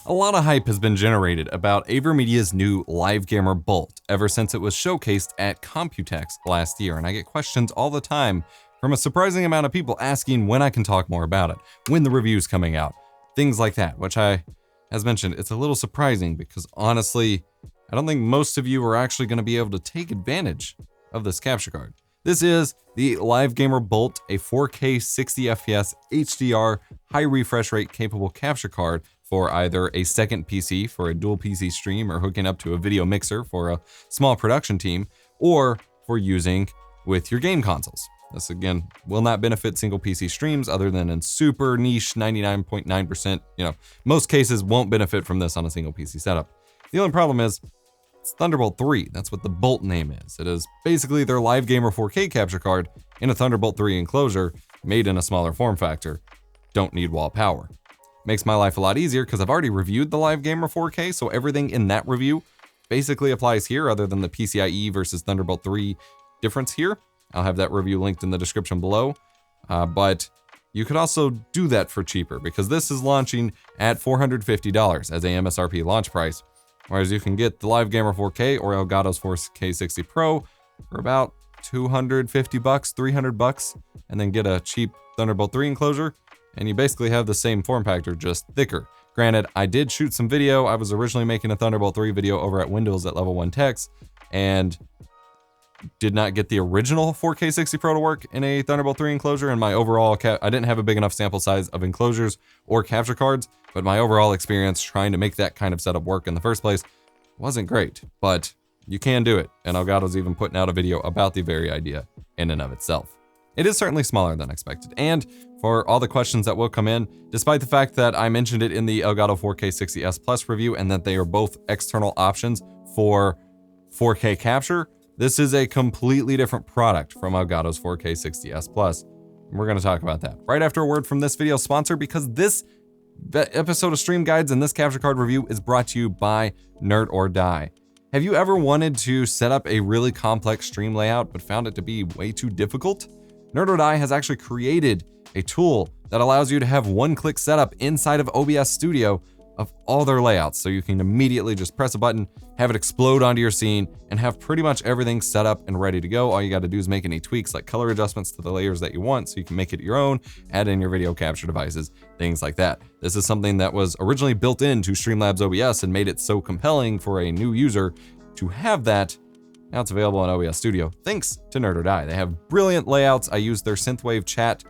A lot of hype has been generated about AVerMedia's new Live Gamer Bolt ever since it was showcased at Computex last year, and I get questions all the time from a surprising amount of people asking when I can talk more about it, when the review's coming out, things like that, which as mentioned, it's a little surprising because honestly, I don't think most of you are actually going to be able to take advantage of this capture card. This is the Live Gamer Bolt, a 4K 60 FPS HDR high refresh rate capable capture card for either a second PC for a dual PC stream or hooking up to a video mixer for a small production team, or for using with your game consoles. This again will not benefit single PC streams other than in super niche 99.9%, most cases won't benefit from this on a single PC setup. The only problem is it's Thunderbolt 3. That's what the Bolt name is. It is basically their Live Gamer 4K capture card in a Thunderbolt 3 enclosure made in a smaller form factor. Don't need wall power. Makes my life a lot easier because I've already reviewed the Live Gamer 4K, so everything in that review basically applies here other than the PCIe versus Thunderbolt 3 difference here. I'll have that review linked in the description below, but you could also do that for cheaper because this is launching at $450 as a MSRP launch price, whereas you can get the Live Gamer 4K or Elgato's 4K 60 Pro for about $250, $300, and then get a cheap Thunderbolt 3 enclosure, and you basically have the same form factor, just thicker. Granted, I did shoot some video. I was originally making a Thunderbolt 3 video over at Windows at Level 1 Techs, and did not get the original 4K 60 Pro to work in a Thunderbolt 3 enclosure, and my overall I didn't have a big enough sample size of enclosures or capture cards, but my overall experience trying to make that kind of setup work in the first place wasn't great, but you can do it, and Elgato's even putting out a video about the very idea in and of itself. It is certainly smaller than expected, and for all the questions that will come in, despite the fact that I mentioned it in the Elgato 4K 60S Plus review and that they are both external options for 4K capture, this is a completely different product from Elgato's 4K 60S Plus. And we're going to talk about that right after a word from this video sponsor, because this episode of Stream Guides and this capture card review is brought to you by Nerd or Die. Have you ever wanted to set up a really complex stream layout but found it to be way too difficult? Nerd or Die has actually created a tool that allows you to have one-click setup inside of OBS Studio of all their layouts, so you can immediately just press a button, have it explode onto your scene, and have pretty much everything set up and ready to go. All you got to do is make any tweaks like color adjustments to the layers that you want so you can make it your own, add in your video capture devices, things like that. This is something that was originally built into Streamlabs OBS and made it so compelling for a new user to have that. Now it's available in OBS Studio, thanks to Nerd or Die. They have brilliant layouts. I use their Synthwave chat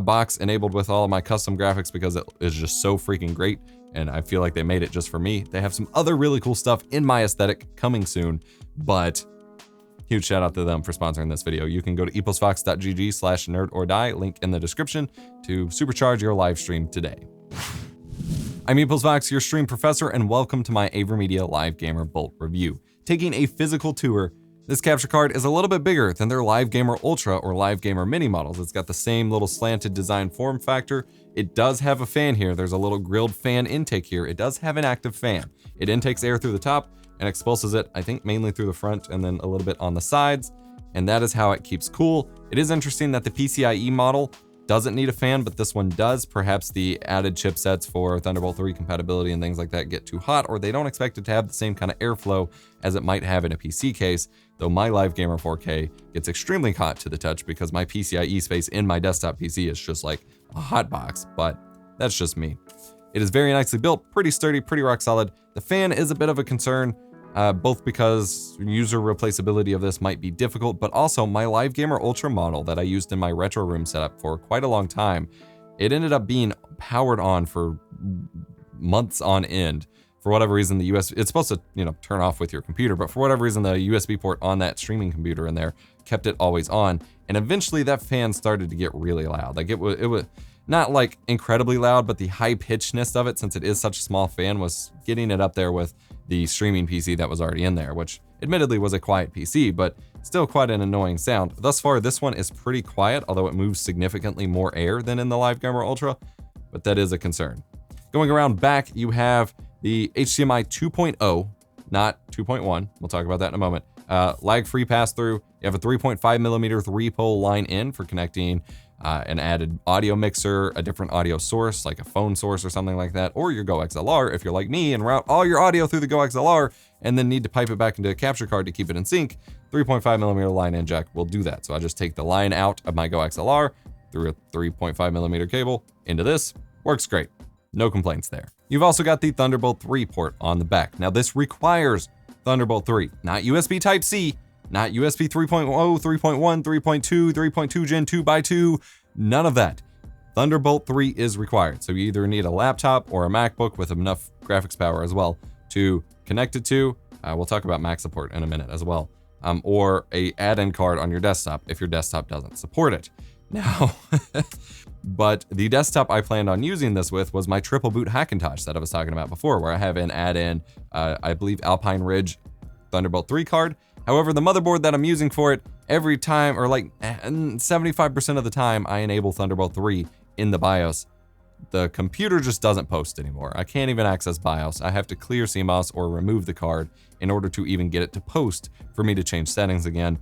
box enabled with all of my custom graphics because it is just so freaking great, and I feel like they made it just for me. They have some other really cool stuff in my aesthetic coming soon, but huge shout out to them for sponsoring this video. You can go to eposvox.gg/nerdordie, link in the description, to supercharge your live stream today. I'm EposVox, your stream professor, and welcome to my AVerMedia Live Gamer Bolt review. Taking a physical tour, this capture card is a little bit bigger than their Live Gamer Ultra or Live Gamer Mini models. It's got the same little slanted design form factor. It does have a fan here. There's a little grilled fan intake here. It does have an active fan. It intakes air through the top and expulses it, I think, mainly through the front and then a little bit on the sides. And that is how it keeps cool. It is interesting that the PCIe model doesn't need a fan, but this one does. Perhaps the added chipsets for Thunderbolt 3 compatibility and things like that get too hot, or they don't expect it to have the same kind of airflow as it might have in a PC case, though my Live Gamer 4K gets extremely hot to the touch because my PCIe space in my desktop PC is just like a hot box, but that's just me. It is very nicely built, pretty sturdy, pretty rock solid. The fan is a bit of a concern, both because user replaceability of this might be difficult, but also my Live Gamer Ultra model that I used in my retro room setup for quite a long time, it ended up being powered on for months on end. For whatever reason, the USB, it's supposed to, turn off with your computer, but for whatever reason, the USB port on that streaming computer in there kept it always on. And eventually that fan started to get really loud. Like it was not like incredibly loud, but the high pitchedness of it, since it is such a small fan, was getting it up there with the streaming PC that was already in there, which admittedly was a quiet PC, but still quite an annoying sound. Thus far, this one is pretty quiet, although it moves significantly more air than in the Live Gamer Ultra, but that is a concern. Going around back, you have the HDMI 2.0, not 2.1. We'll talk about that in a moment. Lag-free pass-through. You have a 3.5mm 3-pole line in for connecting an added audio mixer, a different audio source, like a phone source or something like that, or your Go XLR if you're like me and route all your audio through the Go XLR and then need to pipe it back into a capture card to keep it in sync, 3.5mm line in jack will do that. So I just take the line out of my Go XLR through a 3.5mm cable into this. Works great. No complaints there. You've also got the Thunderbolt 3 port on the back. Now this requires Thunderbolt 3, not USB Type-C, not USB 3.0, 3.1, 3.2, 3.2 Gen 2x2, none of that. Thunderbolt 3 is required. So you either need a laptop or a MacBook with enough graphics power as well to connect it to. We'll talk about Mac support in a minute as well. Or a add-in card on your desktop if your desktop doesn't support it. Now, but the desktop I planned on using this with was my triple boot Hackintosh that I was talking about before, where I have an add-in, I believe Alpine Ridge Thunderbolt 3 card. However, the motherboard that I'm using for it, every time, or like 75% of the time, I enable Thunderbolt 3 in the BIOS. The computer just doesn't post anymore. I can't even access BIOS. I have to clear CMOS or remove the card in order to even get it to post for me to change settings again.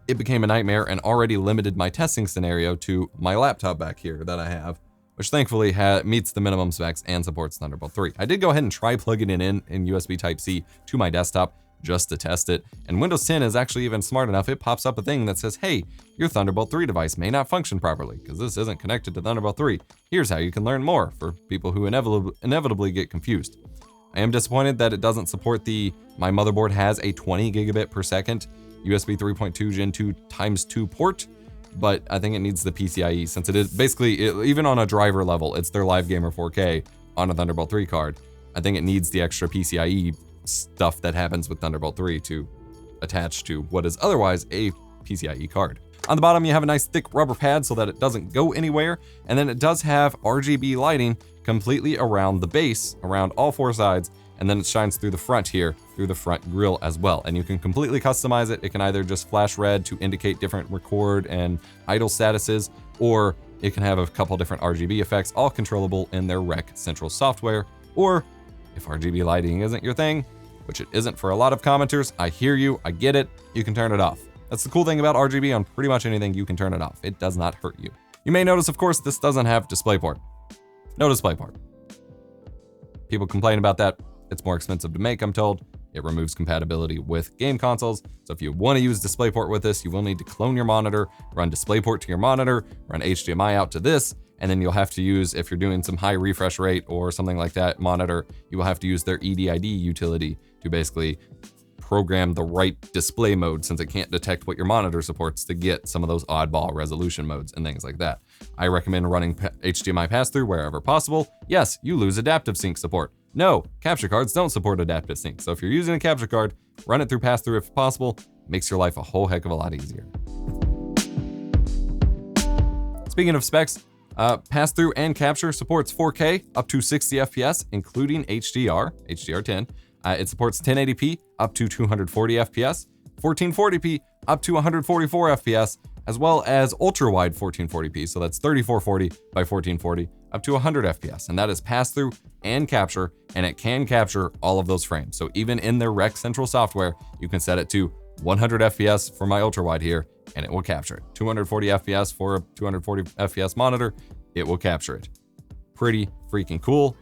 It became a nightmare and already limited my testing scenario to my laptop back here that I have, which thankfully meets the minimum specs and supports Thunderbolt 3. I did go ahead and try plugging it in USB Type-C to my desktop just to test it, and Windows 10 is actually even smart enough. It pops up a thing that says, hey, your Thunderbolt 3 device may not function properly because this isn't connected to Thunderbolt 3. Here's how you can learn more for people who inevitably get confused. I am disappointed that it doesn't support my motherboard has a 20 gigabit per second USB 3.2 Gen 2 x2 port, but I think it needs the PCIe since it is basically, even on a driver level, it's their Live Gamer 4K on a Thunderbolt 3 card. I think it needs the extra PCIe stuff that happens with Thunderbolt 3 to attach to what is otherwise a PCIe card. On the bottom, you have a nice thick rubber pad so that it doesn't go anywhere, and then it does have RGB lighting completely around the base, around all four sides, and then it shines through the front here, through the front grille as well. And you can completely customize it. It can either just flash red to indicate different record and idle statuses, or it can have a couple different RGB effects, all controllable in their RECentral software. Or if RGB lighting isn't your thing, which it isn't for a lot of commenters, I hear you, I get it, you can turn it off. That's the cool thing about RGB. On pretty much anything, you can turn it off. It does not hurt you. You may notice, of course, this doesn't have DisplayPort. No DisplayPort. People complain about that. It's more expensive to make, I'm told. It removes compatibility with game consoles. So if you want to use DisplayPort with this, you will need to clone your monitor, run DisplayPort to your monitor, run HDMI out to this, and then you'll have to use, if you're doing some high refresh rate or something like that monitor, you will have to use their EDID utility to basically program the right display mode, since it can't detect what your monitor supports, to get some of those oddball resolution modes and things like that. I recommend running HDMI pass-through wherever possible. Yes, you lose adaptive sync support. No, capture cards don't support adaptive sync. So if you're using a capture card, run it through pass-through if possible. Makes your life a whole heck of a lot easier. Speaking of specs, pass-through and capture supports 4K up to 60 FPS, including HDR, HDR10. It supports 1080p up to 240 FPS, 1440p up to 144 FPS, as well as ultra-wide 1440p, so that's 3440 by 1440, up to 100 FPS, and that is pass-through and capture, and it can capture all of those frames. So even in their RECentral software, you can set it to 100 FPS for my ultra-wide here, and it will capture it. 240 FPS for a 240 FPS monitor, it will capture it. Pretty freaking cool.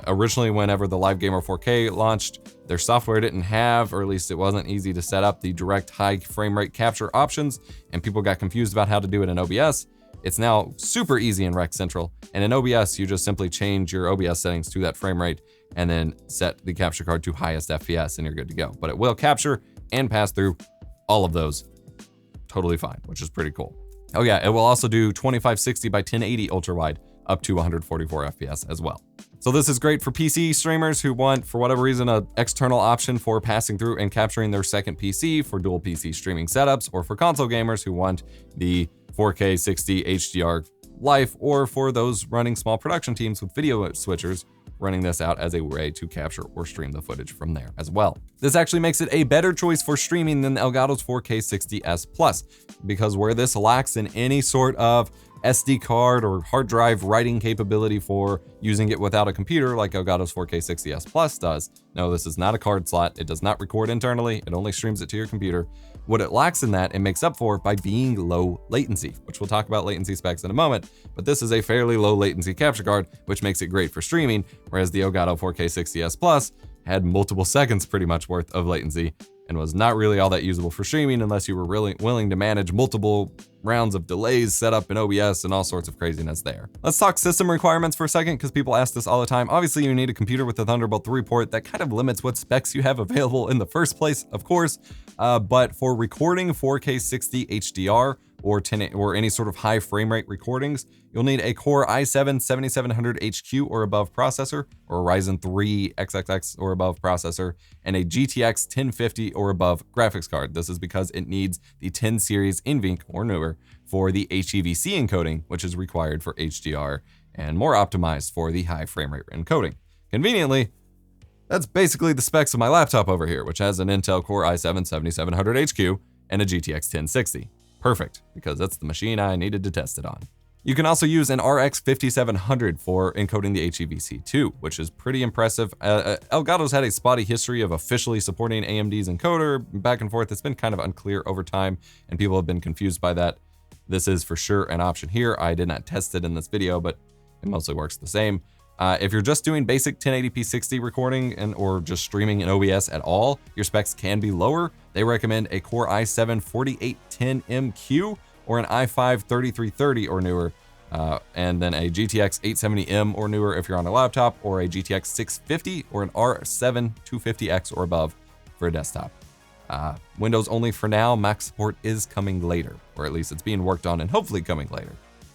Originally, whenever the Live Gamer 4K launched, their software didn't have, or at least it wasn't easy to set up, the direct high frame rate capture options, and people got confused about how to do it in OBS. It's now super easy in RECentral, and in OBS, you just simply change your OBS settings to that frame rate, and then set the capture card to highest FPS, and you're good to go. But it will capture and pass through all of those totally fine, which is pretty cool. Oh yeah, it will also do 2560 by 1080 ultra-wide, up to 144 FPS as well. So this is great for PC streamers who want, for whatever reason, an external option for passing through and capturing their second PC for dual PC streaming setups, or for console gamers who want the 4K 60 HDR life, or for those running small production teams with video switchers, running this out as a way to capture or stream the footage from there as well. This actually makes it a better choice for streaming than Elgato's 4K 60S Plus, because where this lacks in any sort of SD card or hard drive writing capability for using it without a computer like Elgato's 4K 60S Plus does. No, this is not a card slot. It does not record internally. It only streams it to your computer. What it lacks in that, it makes up for by being low latency, which we'll talk about latency specs in a moment, but this is a fairly low latency capture card, which makes it great for streaming, whereas the Elgato 4K 60S Plus had multiple seconds pretty much worth of latency and was not really all that usable for streaming unless you were really willing to manage multiple rounds of delays set up in OBS and all sorts of craziness there. Let's talk system requirements for a second, because people ask this all the time. Obviously, you need a computer with a Thunderbolt 3 port. That kind of limits what specs you have available in the first place, of course. But for recording 4K 60 HDR or any sort of high frame rate recordings, you'll need a Core i7-7700HQ or above processor, or a Ryzen 3 XXX or above processor, and a GTX 1050 or above graphics card. This is because it needs the 10 series NVENC or newer for the HEVC encoding, which is required for HDR and more optimized for the high frame rate encoding. Conveniently, that's basically the specs of my laptop over here, which has an Intel Core i7-7700HQ and a GTX 1060. Perfect, because that's the machine I needed to test it on. You can also use an RX 5700 for encoding the HEVC too, which is pretty impressive. Elgato's had a spotty history of officially supporting AMD's encoder back and forth. It's been kind of unclear over time, and people have been confused by that. This is for sure an option here. I did not test it in this video, but it mostly works the same. If you're just doing basic 1080p 60 recording or just streaming in OBS at all, your specs can be lower. They recommend a Core i7-4810MQ or an i5-3330 or newer, and then a GTX 870M or newer if you're on a laptop, or a GTX 650 or an R7 250X or above for a desktop. Windows only for now. Mac support is coming later, or at least it's being worked on and hopefully coming later.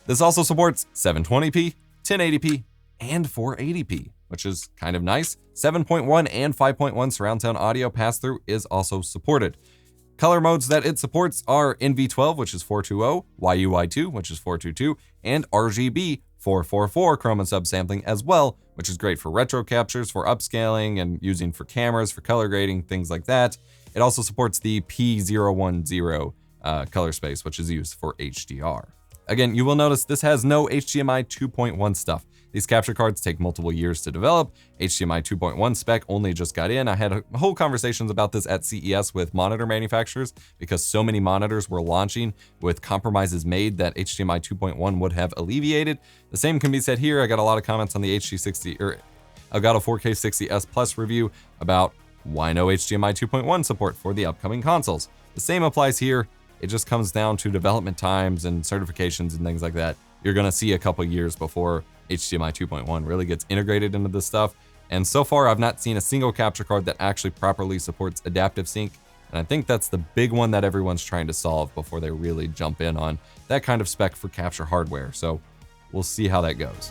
This also supports 720p, 1080p, and 480p, which is kind of nice. 7.1 and 5.1 surround sound audio pass-through is also supported. Color modes that it supports are NV12, which is 420, YUI2, which is 422, and RGB 444 chroma subsampling as well, which is great for retro captures, for upscaling, and using for cameras, for color grading, things like that. It also supports the P010 color space, which is used for HDR. Again, you will notice this has no HDMI 2.1 stuff. These capture cards take multiple years to develop. HDMI 2.1 spec only just got in. I had whole conversations about this at CES with monitor manufacturers because so many monitors were launching with compromises made that HDMI 2.1 would have alleviated. The same can be said here. I got a lot of comments on the HD60 or Elgato 4K 60S Plus review about why no HDMI 2.1 support for the upcoming consoles. The same applies here. It just comes down to development times and certifications and things like that. You're gonna see a couple years before HDMI 2.1 really gets integrated into this stuff. And so far, I've not seen a single capture card that actually properly supports adaptive sync. And I think that's the big one that everyone's trying to solve before they really jump in on that kind of spec for capture hardware. So we'll see how that goes.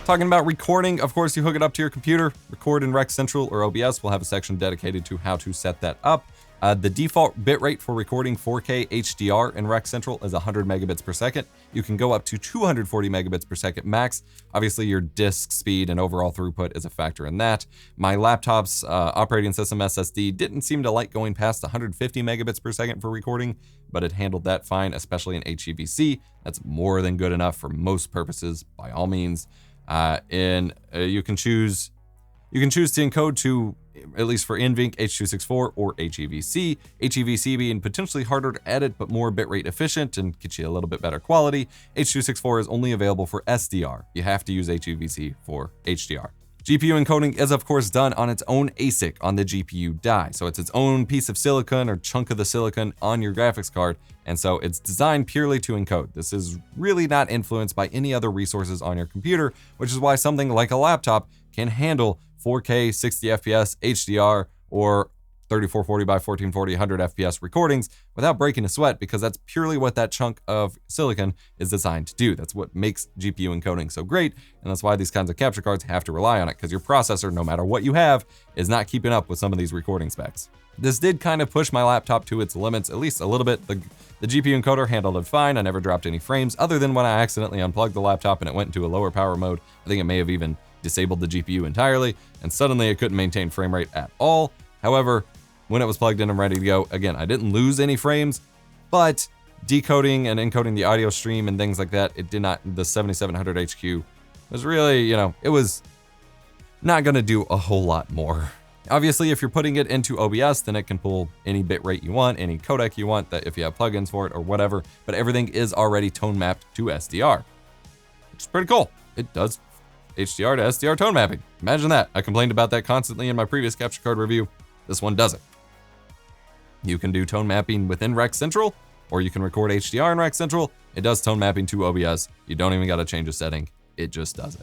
Talking about recording, of course, you hook it up to your computer, record in RECentral or OBS. We'll have a section dedicated to how to set that up. The default bitrate for recording 4K HDR in RECentral is 100 megabits per second. You can go up to 240 megabits per second max. Obviously, your disk speed and overall throughput is a factor in that. My laptop's operating system SSD didn't seem to like going past 150 megabits per second for recording, but it handled that fine, especially in HEVC. That's more than good enough for most purposes, by all means. You can choose to encode to, at least for NVENC, H.264 or HEVC. HEVC being potentially harder to edit but more bitrate efficient and get you a little bit better quality. H.264 is only available for SDR. You have to use HEVC for HDR. GPU encoding is of course done on its own ASIC on the GPU die. So it's its own piece of silicon or chunk of the silicon on your graphics card. And so it's designed purely to encode. This is really not influenced by any other resources on your computer, which is why something like a laptop can handle 4K 60 FPS HDR or 3440 by 1440 100 FPS recordings without breaking a sweat, because that's purely what that chunk of silicon is designed to do. That's what makes GPU encoding so great, and that's why these kinds of capture cards have to rely on it, because your processor, no matter what you have, is not keeping up with some of these recording specs. This did kind of push my laptop to its limits, at least a little bit. The GPU encoder handled it fine. I never dropped any frames, other than when I accidentally unplugged the laptop and it went into a lower power mode. I think it may have even disabled the GPU entirely, and suddenly it couldn't maintain frame rate at all. However, when it was plugged in and ready to go. Again, I didn't lose any frames, but decoding and encoding the audio stream and things like that, it did not, the 7700 HQ was really, you know, it was not gonna do a whole lot more. Obviously, if you're putting it into OBS, then it can pull any bitrate you want, any codec you want, that if you have plugins for it or whatever, but everything is already tone mapped to SDR, which is pretty cool. It does HDR to SDR tone mapping. Imagine that. I complained about that constantly in my previous capture card review. This one doesn't. You can do tone mapping within RECentral, or you can record HDR in RECentral. It does tone mapping to OBS. You don't even gotta change a setting. It just does it.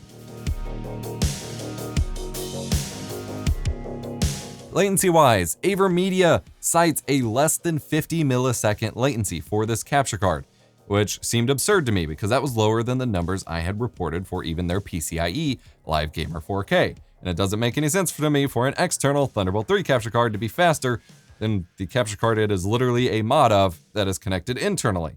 Latency-wise, AVerMedia cites a less than 50 millisecond latency for this capture card, which seemed absurd to me because that was lower than the numbers I had reported for even their PCIe Live Gamer 4K. And it doesn't make any sense to me for an external Thunderbolt 3 capture card to be faster than the capture card it is literally a mod of that is connected internally.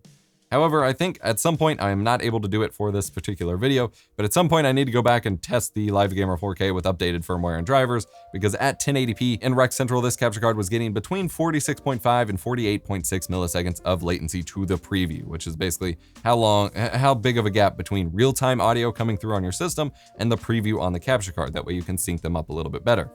However, I think at some point, I am not able to do it for this particular video, but at some point I need to go back and test the Live Gamer 4K with updated firmware and drivers, because at 1080p in RECentral, this capture card was getting between 46.5 and 48.6 milliseconds of latency to the preview, which is basically how big of a gap between real-time audio coming through on your system and the preview on the capture card. That way you can sync them up a little bit better.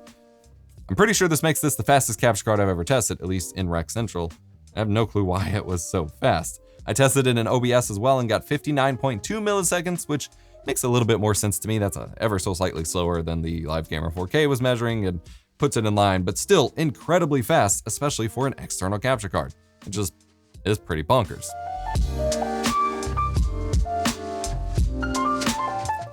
I'm pretty sure this makes this the fastest capture card I've ever tested, at least in RECentral. I have no clue why it was so fast. I tested it in OBS as well and got 59.2 milliseconds, which makes a little bit more sense to me. That's ever so slightly slower than the Live Gamer 4K was measuring and puts it in line, but still incredibly fast, especially for an external capture card. It just is pretty bonkers.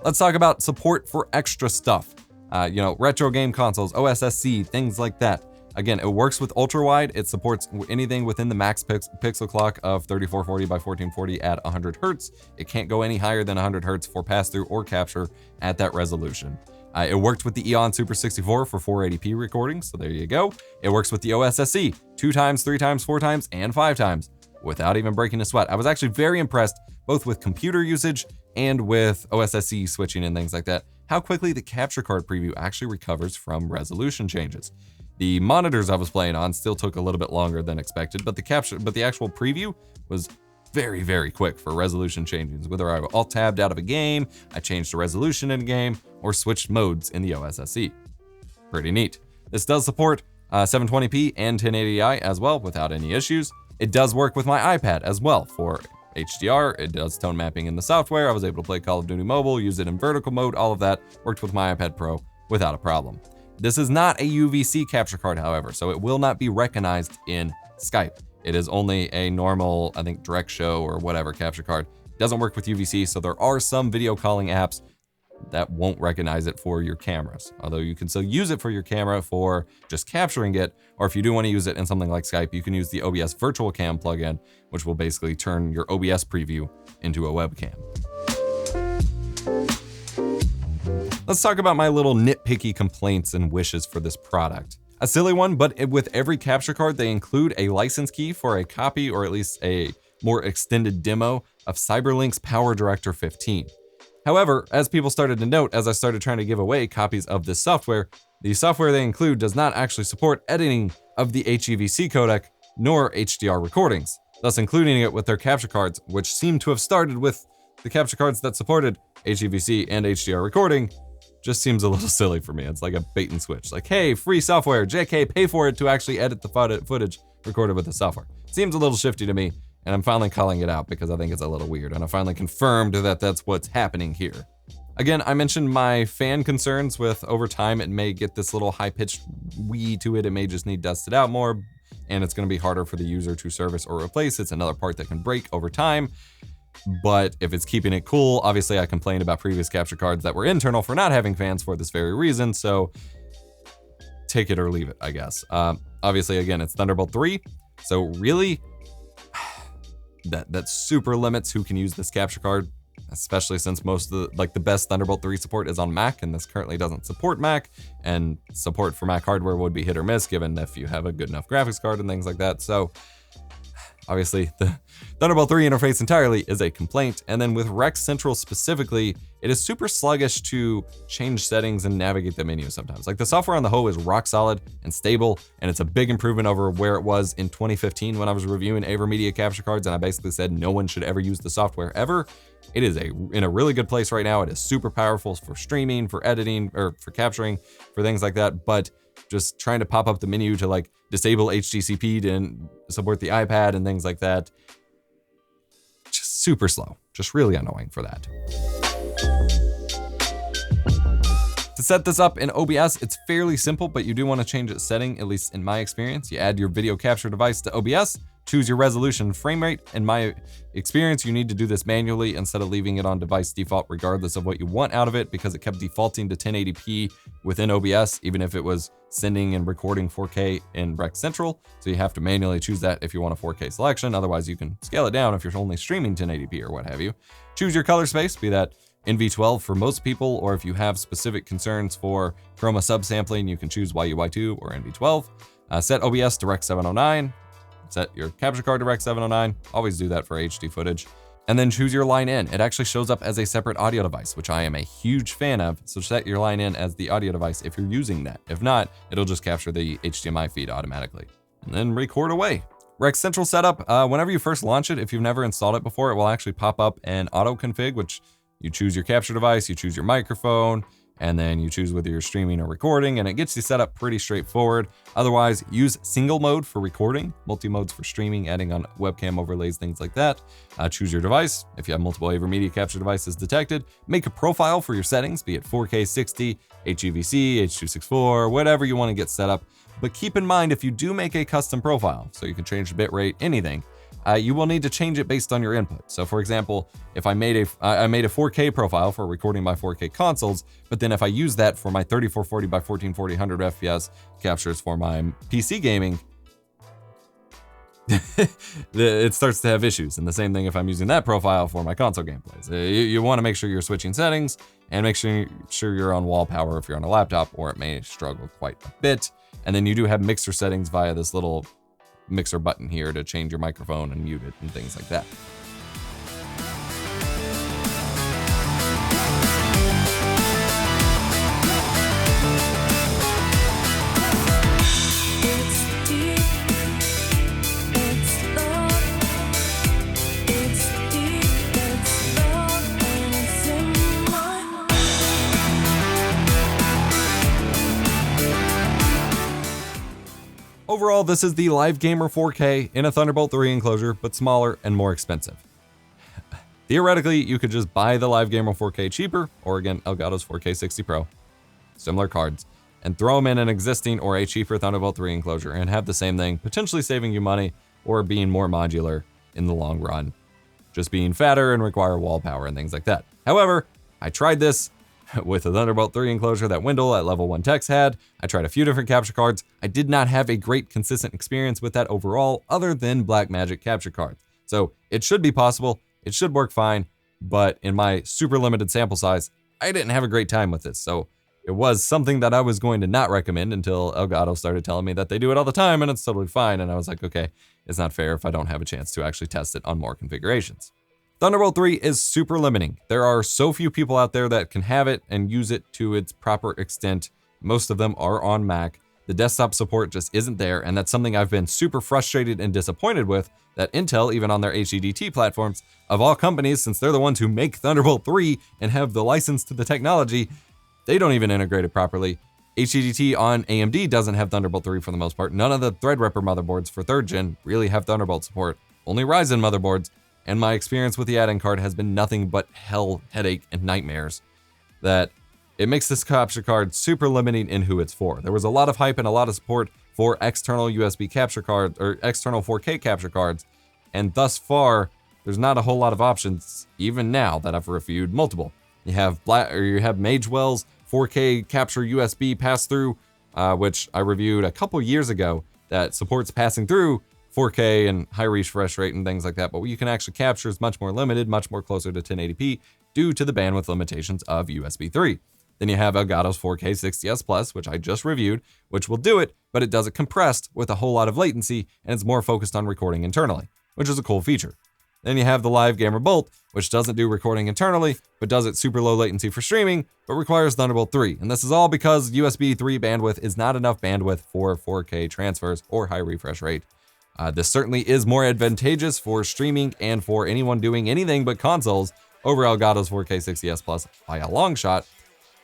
Let's talk about support for extra stuff. Retro game consoles, OSSC, things like that. Again, it works with Ultrawide. It supports anything within the max pixel clock of 3440 by 1440 at 100 Hertz. It can't go any higher than 100 Hertz for pass-through or capture at that resolution. It worked with the Eon Super 64 for 480p recording, so there you go. It works with the OSSC 2 times, 3 times, 4 times, and 5 times without even breaking a sweat. I was actually very impressed both with computer usage and with OSSC switching and things like that, how quickly the capture card preview actually recovers from resolution changes. The monitors I was playing on still took a little bit longer than expected, but the actual preview was very, very quick for resolution changes. Whether I alt-tabbed out of a game, I changed the resolution in a game, or switched modes in the OSSC. Pretty neat. This does support 720p and 1080i as well without any issues. It does work with my iPad as well for HDR. It does tone mapping in the software. I was able to play Call of Duty Mobile, use it in vertical mode, all of that worked with my iPad Pro without a problem. This is not a UVC capture card, however, so it will not be recognized in Skype. It is only a normal, I think, direct show or whatever capture card. It doesn't work with UVC, so there are some video calling apps that won't recognize it for your cameras. Although you can still use it for your camera for just capturing it, or if you do want to use it in something like Skype, you can use the OBS Virtual Cam plugin, which will basically turn your OBS preview into a webcam. Let's talk about my little nitpicky complaints and wishes for this product. A silly one, but with every capture card, they include a license key for a copy or at least a more extended demo of Cyberlink's PowerDirector 15. However, as people started to note, as I started trying to give away copies of this software, the software they include does not actually support editing of the HEVC codec nor HDR recordings, thus including it with their capture cards, which seem to have started with the capture cards that supported HEVC and HDR recording. Just seems a little silly for me. It's like a bait and switch. Like, hey, free software, JK, pay for it to actually edit the footage recorded with the software. Seems a little shifty to me, and I'm finally calling it out because I think it's a little weird, and I finally confirmed that that's what's happening here. Again, I mentioned my fan concerns with over time it may get this little high-pitched wee to it. It may just need dusted out more, and it's going to be harder for the user to service or replace. It's another part that can break over time. But if it's keeping it cool, obviously I complained about previous capture cards that were internal for not having fans for this very reason, so take it or leave it, I guess. Obviously, again, it's Thunderbolt 3, so really, that super limits who can use this capture card, especially since most of the best Thunderbolt 3 support is on Mac, and this currently doesn't support Mac, and support for Mac hardware would be hit or miss, given if you have a good enough graphics card and things like that, so obviously the Thunderbolt 3 interface entirely is a complaint. And then with RECentral specifically, it is super sluggish to change settings and navigate the menu sometimes. Like the software on the whole is rock solid and stable, and it's a big improvement over where it was in 2015 when I was reviewing AVerMedia capture cards, and I basically said no one should ever use the software ever. It is in a really good place right now. It is super powerful for streaming, for editing, or for capturing, for things like that. But just trying to pop up the menu to like disable HDCP to support the iPad and things like that, just super slow, just really annoying for that. To set this up in OBS, it's fairly simple, but you do want to change its setting, at least in my experience. You add your video capture device to OBS, choose your resolution and frame rate. In my experience, you need to do this manually instead of leaving it on device default regardless of what you want out of it, because it kept defaulting to 1080p within OBS, even if it was sending and recording 4K in RECentral. So you have to manually choose that if you want a 4K selection. Otherwise, you can scale it down if you're only streaming 1080p or what have you. Choose your color space, be that NV12 for most people, or if you have specific concerns for chroma subsampling, you can choose YUY2 or NV12. Set OBS to Rec 709. Set your capture card to Rec 709. Always do that for HD footage. And then choose your line in. It actually shows up as a separate audio device, which I am a huge fan of. So set your line in as the audio device if you're using that. If not, it'll just capture the HDMI feed automatically. And then record away. RECentral Setup, whenever you first launch it, if you've never installed it before, it will actually pop up an auto config, which you choose your capture device, you choose your microphone, and then you choose whether you're streaming or recording, and it gets you set up pretty straightforward. Otherwise, use single mode for recording, multi-modes for streaming, adding on webcam overlays, things like that. Choose your device. If you have multiple AVerMedia capture devices detected, make a profile for your settings, be it 4K 60, HEVC, H.264, whatever you want to get set up. But keep in mind, if you do make a custom profile, so you can change the bitrate, anything, you will need to change it based on your input. So for example, if I made a 4K profile for recording my 4K consoles, but then if I use that for my 3440 by 1440 100 FPS captures for my PC gaming, it starts to have issues. And the same thing if I'm using that profile for my console gameplays. You want to make sure you're switching settings and make sure you're on wall power if you're on a laptop, or it may struggle quite a bit. And then you do have mixer settings via this little mixer button here to change your microphone and mute it and things like that. Overall, this is the Live Gamer 4K in a Thunderbolt 3 enclosure, but smaller and more expensive. Theoretically, you could just buy the Live Gamer 4K cheaper, or again, Elgato's 4K 60 Pro, similar cards, and throw them in an existing or a cheaper Thunderbolt 3 enclosure and have the same thing, potentially saving you money or being more modular in the long run, just being fatter and require wall power and things like that. However, I tried this with a Thunderbolt 3 enclosure that Wendell at Level 1 Techs had. I tried a few different capture cards. I did not have a great consistent experience with that overall, other than Blackmagic capture cards. So it should be possible, it should work fine, but in my super limited sample size, I didn't have a great time with this. So it was something that I was going to not recommend until Elgato started telling me that they do it all the time and it's totally fine. And I was like, okay, it's not fair if I don't have a chance to actually test it on more configurations. Thunderbolt 3 is super limiting. There are so few people out there that can have it and use it to its proper extent. Most of them are on Mac. The desktop support just isn't there, and that's something I've been super frustrated and disappointed with, that Intel, even on their HDDT platforms, of all companies, since they're the ones who make Thunderbolt 3 and have the license to the technology, they don't even integrate it properly. HDDT on AMD doesn't have Thunderbolt 3 for the most part. None of the Threadripper motherboards for 3rd gen really have Thunderbolt support. Only Ryzen motherboards. And my experience with the add-in card has been nothing but hell, headache, and nightmares. That it makes this capture card super limiting in who it's for. There was a lot of hype and a lot of support for external USB capture cards, or external 4K capture cards, and thus far, there's not a whole lot of options, even now that I've reviewed multiple. You have Magewell's 4K capture USB pass-through, which I reviewed a couple years ago, that supports passing through 4K and high refresh rate and things like that, but what you can actually capture is much more limited, much more closer to 1080p due to the bandwidth limitations of USB 3. Then you have Elgato's 4K 60S Plus, which I just reviewed, which will do it, but it does it compressed with a whole lot of latency, and it's more focused on recording internally, which is a cool feature. Then you have the Live Gamer Bolt, which doesn't do recording internally, but does it super low latency for streaming, but requires Thunderbolt 3. And this is all because USB 3 bandwidth is not enough bandwidth for 4K transfers or high refresh rate. This certainly is more advantageous for streaming and for anyone doing anything but consoles over Elgato's 4K 60S Plus by a long shot,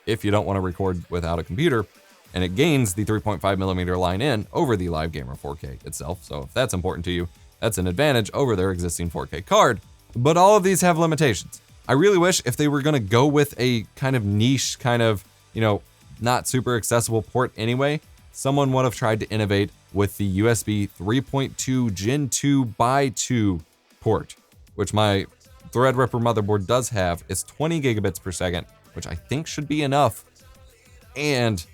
if you don't want to record without a computer. And it gains the 3.5mm line in over the Live Gamer 4K itself. So if that's important to you, that's an advantage over their existing 4K card. But all of these have limitations. I really wish if they were going to go with a kind of niche, kind of, not super accessible port anyway, someone would have tried to innovate with the USB 3.2 Gen 2 by 2 port, which my Threadripper motherboard does have. Is 20 gigabits per second, which I think should be enough, and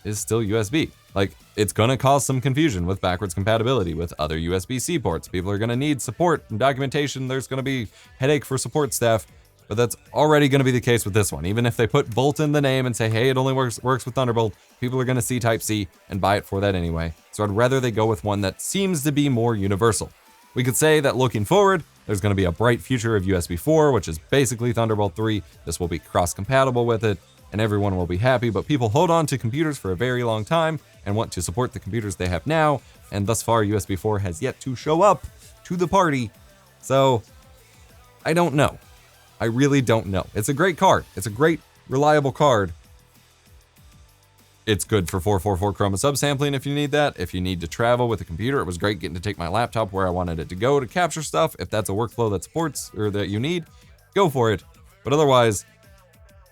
is still USB. Like, it's gonna cause some confusion with backwards compatibility with other USB-C ports. People are gonna need support and documentation. There's gonna be headache for support staff, but that's already gonna be the case with this one. Even if they put Bolt in the name and say, hey, it only works with Thunderbolt, people are gonna see Type-C and buy it for that anyway. So I'd rather they go with one that seems to be more universal. We could say that looking forward, there's gonna be a bright future of USB 4, which is basically Thunderbolt 3. This will be cross-compatible with it, and everyone will be happy, but people hold on to computers for a very long time and want to support the computers they have now, and thus far USB 4 has yet to show up to the party. So I don't know. I really don't know. It's a great card. It's a great, reliable card. It's good for 444 chroma subsampling if you need that. If you need to travel with a computer, it was great getting to take my laptop where I wanted it to go to capture stuff. If that's a workflow that supports or that you need, go for it. But otherwise,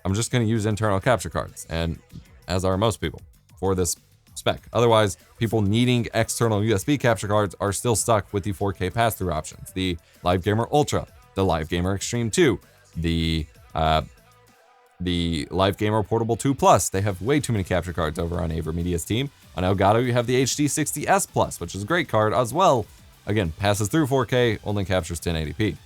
I'm just going to use internal capture cards, and as are most people, for this spec. Otherwise, people needing external USB capture cards are still stuck with the 4K pass-through options. The Live Gamer Ultra, the Live Gamer Extreme 2, the Live Gamer Portable 2 Plus. They have way too many capture cards over on AVerMedia's team. On Elgato, you have the HD60S Plus, which is a great card as well. Again, passes through 4K, only captures 1080p.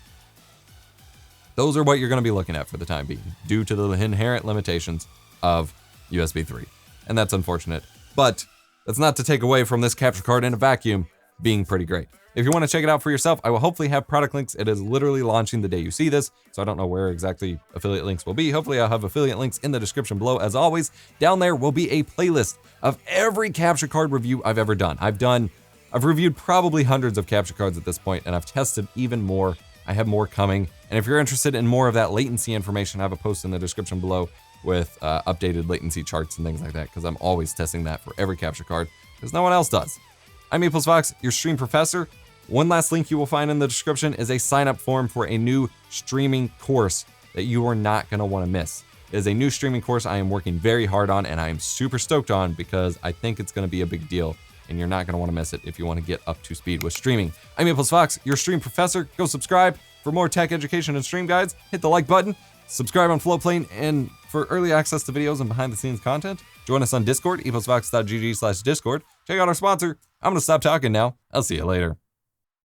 Those are what you're going to be looking at for the time being, due to the inherent limitations of USB 3. And that's unfortunate, but that's not to take away from this capture card in a vacuum being pretty great. If you want to check it out for yourself, I will hopefully have product links. It is literally launching the day you see this, so I don't know where exactly affiliate links will be. Hopefully I'll have affiliate links in the description below. As always, down there will be a playlist of every capture card review I've ever done. I've reviewed probably hundreds of capture cards at this point, and I've tested even more. I have more coming. And if you're interested in more of that latency information, I have a post in the description below with updated latency charts and things like that, because I'm always testing that for every capture card, because no one else does. I'm EposVox, your stream professor. One last link you will find in the description is a sign-up form for a new streaming course that you are not going to want to miss. It is a new streaming course I am working very hard on, and I am super stoked on, because I think it's going to be a big deal, and you're not going to want to miss it if you want to get up to speed with streaming. I'm EposVox, your stream professor. Go subscribe. For more tech education and stream guides, hit the like button, subscribe on Flowplane, and for early access to videos and behind-the-scenes content, join us on Discord, eposvox.gg/discord. Check out our sponsor. I'm going to stop talking now. I'll see you later.